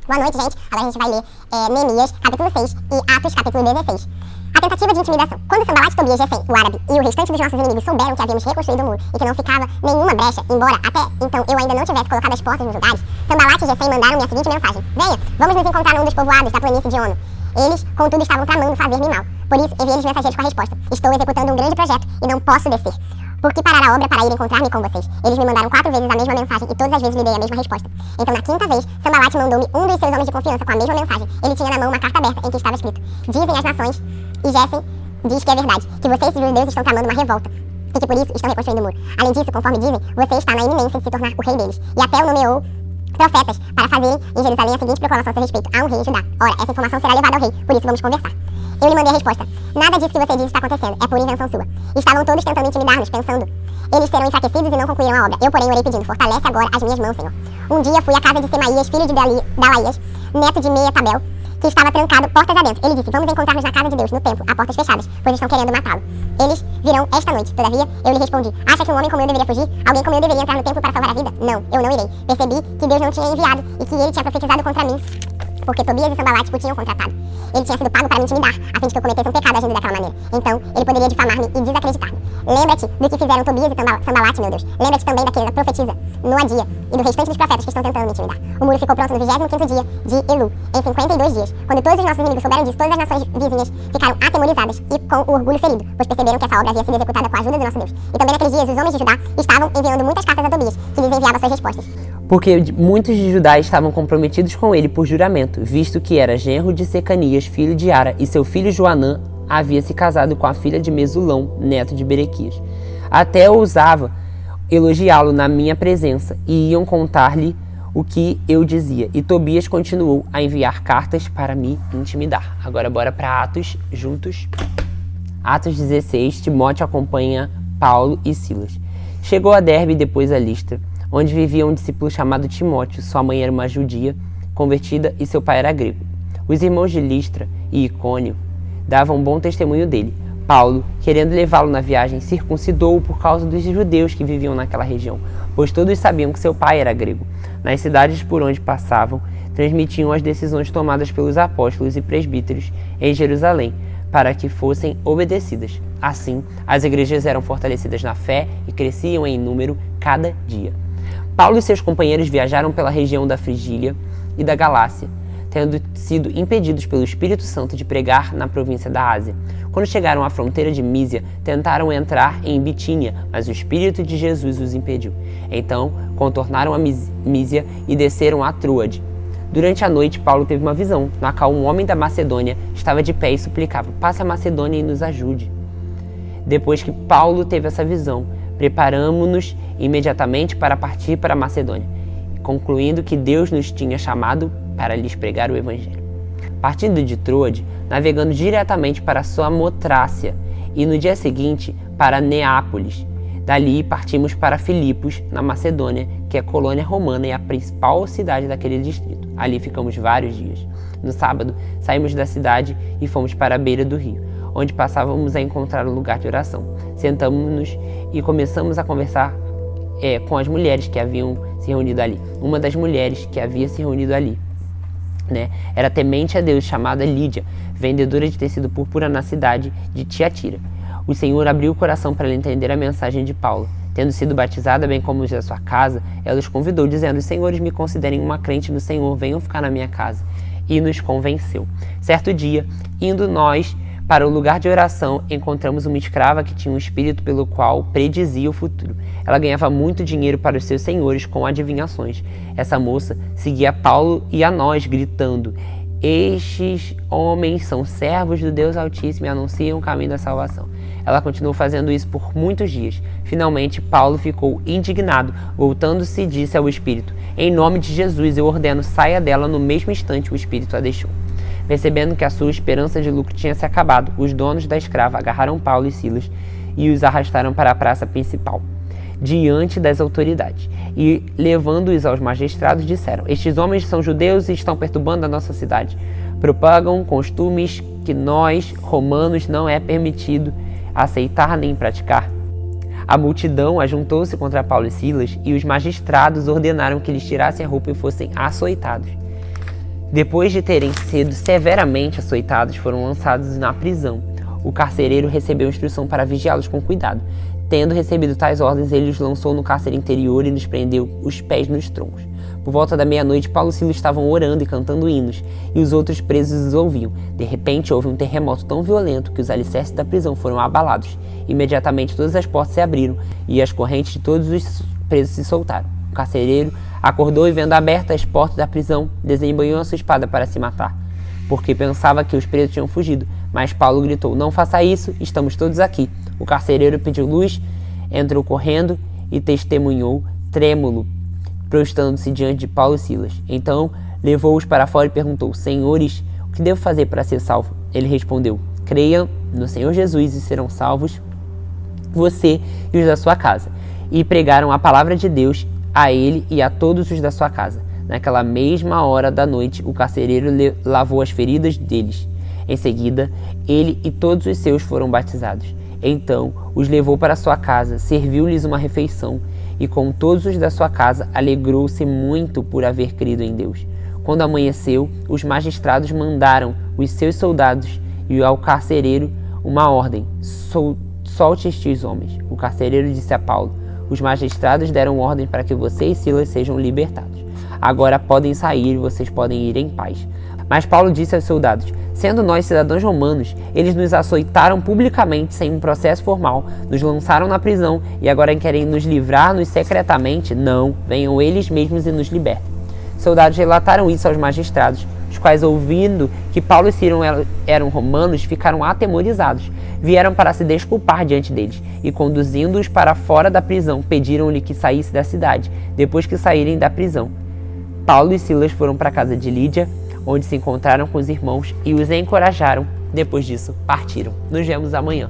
Boa noite, gente. Agora a gente vai ler Neemias, capítulo 6 e Atos, capítulo 16. A tentativa de intimidação. Quando Sanbalat, Tobias, Gesem, o árabe e o restante dos nossos inimigos souberam que havíamos reconstruído o muro e que não ficava nenhuma brecha, embora até então eu ainda não tivesse colocado as portas nos lugares, Sanbalat e Gesem mandaram-me a seguinte mensagem: venha, vamos nos encontrar num dos povoados da planície de Ono. Eles, contudo, estavam tramando fazer-me mal. Por isso, enviei-lhes mensageiros com a resposta: estou executando um grande projeto e não posso descer. Por que parar a obra para ir encontrar-me com vocês? Eles me mandaram 4 vezes a mesma mensagem e todas as vezes lhe dei a mesma resposta. Então, na 5ª vez, Sanbalat mandou-me um dos seus homens de confiança com a mesma mensagem. Ele tinha na mão uma carta aberta em que estava escrito: dizem as nações, e Gesem diz que é verdade, que vocês, judeus, estão tramando uma revolta e que por isso estão reconstruindo o muro. Além disso, conforme dizem, você está na iminência de se tornar o rei deles. E até o nomeou profetas para fazerem em Jerusalém a seguinte proclamação a seu respeito: há um rei em Judá. Ora, essa informação será levada ao rei, por isso vamos conversar. Eu lhe mandei a resposta: nada disso que você diz está acontecendo, é por invenção sua. Estavam todos tentando intimidar-nos, pensando: eles serão enfraquecidos e não concluíram a obra. Eu, porém, orei pedindo: fortalece agora as minhas mãos, Senhor. Um dia fui à casa de Semaías, filho de Dalaías, neto de Meetabel, que estava trancado portas adentro. Ele disse: vamos encontrar-nos na casa de Deus, no templo, a portas fechadas, pois estão querendo matá-lo. Eles virão esta noite. Todavia, eu lhe respondi: acha que um homem como eu deveria fugir? Alguém como eu deveria entrar no templo para salvar a vida? Não, eu não irei. Percebi que Deus não tinha enviado e que ele tinha profetizado contra mim, porque Tobias e Sanbalat o tinham contratado. Ele tinha sido pago para me intimidar, a fim de que eu cometesse um pecado agindo daquela maneira. Então, ele poderia difamar-me e desacreditar-me. Lembra-te do que fizeram Tobias e Sanbalat, meu Deus. Lembra-te também daquele da profetisa, Noadia, e do restante dos profetas que estão tentando me intimidar. O muro ficou pronto no 25º dia de Elu, em 52 dias. Quando todos os nossos inimigos souberam disso, todas as nações vizinhas ficaram atemorizadas e com o orgulho ferido, pois perceberam que essa obra havia sido executada com a ajuda do nosso Deus. E também naqueles dias, os homens de Judá estavam enviando muitas cartas a Tobias, que lhes enviava suas respostas. Porque muitos de Judá estavam comprometidos com ele por juramento, visto que era genro de Secanias, filho de Ara, e seu filho Joanã havia se casado com a filha de Mesulão, neto de Berequias. Até ousava elogiá-lo na minha presença, e iam contar-lhe o que eu dizia. E Tobias continuou a enviar cartas para me intimidar. Agora bora para Atos, juntos. Atos 16, Timóteo acompanha Paulo e Silas. Chegou a Derbe e depois a Listra, onde vivia um discípulo chamado Timóteo. Sua mãe era uma judia convertida e seu pai era grego. Os irmãos de Listra e Icônio davam bom testemunho dele. Paulo, querendo levá-lo na viagem, circuncidou-o por causa dos judeus que viviam naquela região, pois todos sabiam que seu pai era grego. Nas cidades por onde passavam, transmitiam as decisões tomadas pelos apóstolos e presbíteros em Jerusalém, para que fossem obedecidas. Assim, as igrejas eram fortalecidas na fé e cresciam em número cada dia. Paulo e seus companheiros viajaram pela região da Frígia e da Galácia, tendo sido impedidos pelo Espírito Santo de pregar na província da Ásia. Quando chegaram à fronteira de Mísia, tentaram entrar em Bitínia, mas o Espírito de Jesus os impediu. Então, contornaram a Mísia e desceram a Troade. Durante a noite, Paulo teve uma visão, na qual um homem da Macedônia estava de pé e suplicava: passe a Macedônia e nos ajude. Depois que Paulo teve essa visão, preparamo-nos imediatamente para partir para a Macedônia, concluindo que Deus nos tinha chamado para lhes pregar o Evangelho. Partindo de Troade, navegando diretamente para Samotrácia e no dia seguinte para Neápolis. Dali partimos para Filipos, na Macedônia, que é colônia romana e a principal cidade daquele distrito. Ali ficamos vários dias. No sábado, saímos da cidade e fomos para a beira do rio, onde passávamos a encontrar um lugar de oração. Sentamos-nos e começamos a conversar com as mulheres que haviam se reunido ali. Uma das mulheres que havia se reunido ali, era temente a Deus, chamada Lídia, vendedora de tecido púrpura na cidade de Tiatira. O Senhor abriu o coração para ela entender a mensagem de Paulo. Tendo sido batizada, bem como os da sua casa, ela os convidou, dizendo: os senhores me considerem uma crente no Senhor, venham ficar na minha casa. E nos convenceu. Certo dia, indo nós para o lugar de oração, encontramos uma escrava que tinha um espírito pelo qual predizia o futuro. Ela ganhava muito dinheiro para os seus senhores com adivinhações. Essa moça seguia a Paulo e a nós, gritando: estes homens são servos do Deus Altíssimo e anunciam o caminho da salvação. Ela continuou fazendo isso por muitos dias. Finalmente, Paulo ficou indignado. Voltando-se, disse ao espírito: em nome de Jesus, eu ordeno, saia dela. No mesmo instante, o espírito a deixou. Percebendo que a sua esperança de lucro tinha se acabado, os donos da escrava agarraram Paulo e Silas e os arrastaram para a praça principal, diante das autoridades. E, levando-os aos magistrados, disseram: estes homens são judeus e estão perturbando a nossa cidade. Propagam costumes que nós, romanos, não é permitido aceitar nem praticar. A multidão ajuntou-se contra Paulo e Silas, e os magistrados ordenaram que lhes tirassem a roupa e fossem açoitados. Depois de terem sido severamente açoitados, foram lançados na prisão. O carcereiro recebeu instrução para vigiá-los com cuidado. Tendo recebido tais ordens, ele os lançou no cárcere interior e lhes prendeu os pés nos troncos. Por volta da meia-noite, Paulo e Silas estavam orando e cantando hinos, e os outros presos os ouviam. De repente, houve um terremoto tão violento que os alicerces da prisão foram abalados. Imediatamente, todas as portas se abriram e as correntes de todos os presos se soltaram. O carcereiro acordou e, vendo abertas as portas da prisão, desembanhou a sua espada para se matar, porque pensava que os presos tinham fugido. Mas Paulo gritou: "Não faça isso, estamos todos aqui." O carcereiro pediu luz, entrou correndo e testemunhou, trêmulo, prostrando-se diante de Paulo e Silas. Então levou-os para fora e perguntou: "Senhores, o que devo fazer para ser salvo?" Ele respondeu: "Creia no Senhor Jesus e serão salvos você e os da sua casa." E pregaram a palavra de Deus a ele e a todos os da sua casa. Naquela mesma hora da noite, o carcereiro lavou as feridas deles. Em seguida, ele e todos os seus foram batizados. Então os levou para sua casa, serviu-lhes uma refeição, e com todos os da sua casa alegrou-se muito por haver crido em Deus. Quando amanheceu, os magistrados mandaram os seus soldados e ao carcereiro uma ordem: "Solte estes homens." O carcereiro disse a Paulo: "Os magistrados deram ordem para que você e Silas sejam libertados. Agora podem sair e vocês podem ir em paz." Mas Paulo disse aos soldados: "Sendo nós cidadãos romanos, eles nos açoitaram publicamente sem um processo formal, nos lançaram na prisão e agora querem nos livrar-nos secretamente? Não, venham eles mesmos e nos libertem." Os soldados relataram isso aos magistrados, os quais, ouvindo que Paulo e Silas eram romanos, ficaram atemorizados. Vieram para se desculpar diante deles e, conduzindo-os para fora da prisão, pediram-lhe que saísse da cidade. Depois que saírem da prisão, Paulo e Silas foram para a casa de Lídia, onde se encontraram com os irmãos e os encorajaram. Depois disso, partiram. Nos vemos amanhã.